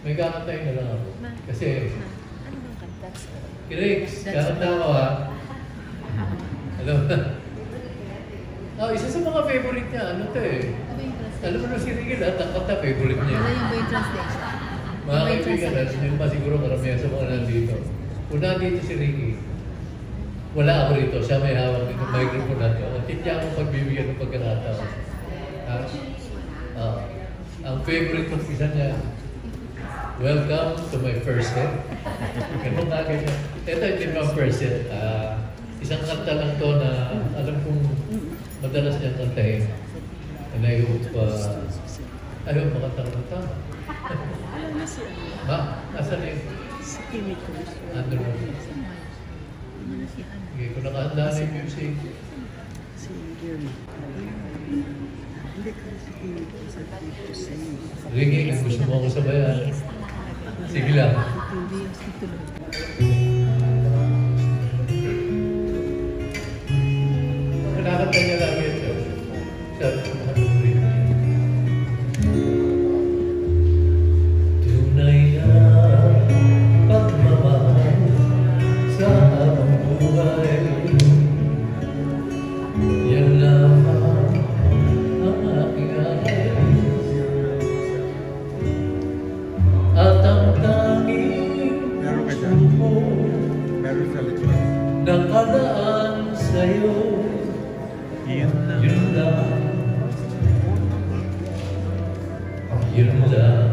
May kakantayin na lang ako. Kasi, ano bang kanta? Kirix, kakanta ako ha. Alam mo na. Oh, isa sa mga favorite niya, ano to eh. Alam mo na si Ricky lahat ang kanta, favorite niya. Wala yung yung translation. Mga kaibigan, yun pa siguro karamihan sa mga nandito. Kung nandito si Ricky, wala ako rito. Siya may hawak dito, microphone natin. Hindi ako pagbibigyan ng pagkakataon. Ang favorite ng isa niya, welcome to my first set. Ganun nga ganyan. Ito hindi naman first set. Isang kanta lang to na alam kong madalas niyang kantahin. And I hope, ayaw makanta ng kanta. Alam na siya. Ma, asan yung? Si Timmy Cruz. Ano mo? Okay, kung nakahanda na yung music. Si Jeremy. Hindi ka si Timmy Cruz at Cruz. Ricky, kung gusto mo ako sabayan, sige lang. Hindi yung si Tuloy. Nakakanta niya lang ito. Sabi ko, tunay na pagmamahal sa habang buhay. Yan lamang ang aking ayos. At ang tanging gusto ko nakalaan sa'yo. Yun lang. Yun lang.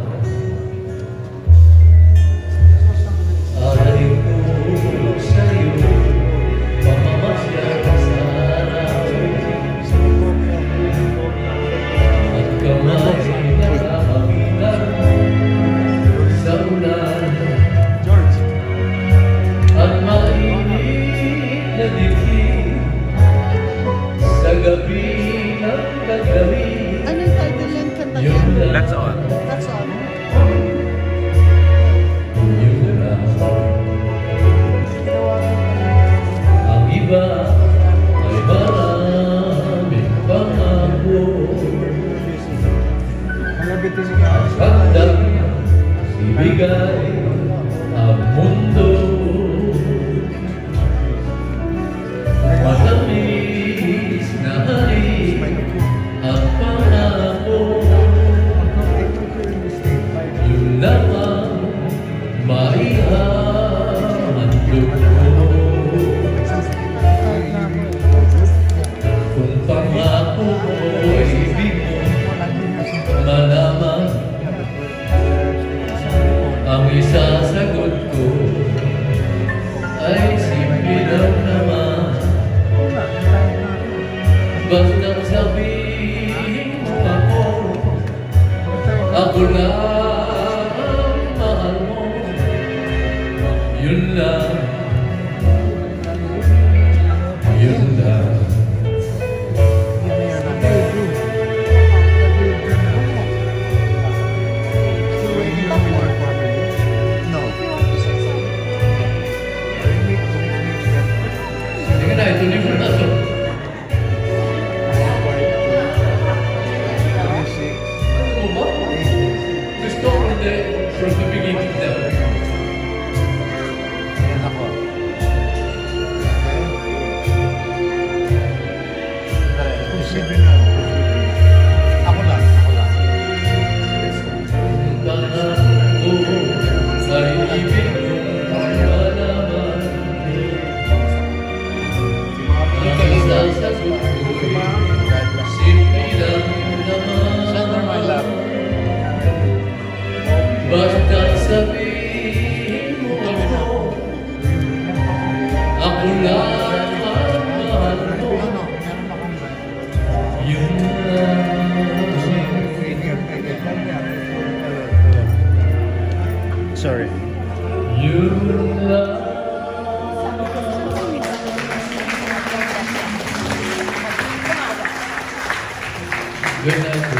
Aray ko sa'yo, pamamasyan sa araw. At kamay nakakamitan sa ulan. At mainit na dibdib sa gabi ng kagabi. Anong title ng kanta niya? That's all. That's all. Yun lang. Ang iba ay maraming pangako. Handang ibigay ang mundo. Matamis na hari ang pangako. Yun lamang maihandog ko. Kung pangako mo ay ibig mo malaman, ang isasagot ko ay simple lang naman. Basta sabihin mo ako lang ang mahal mo. Yun lang. Yun lang. Sige na, ituloy mo na to. Ano ba? Gusto ko from the beginning daw. Basta sabihin mo ako lang ang mahal mo. Yun lang. Sorry. Yun lang. Good night.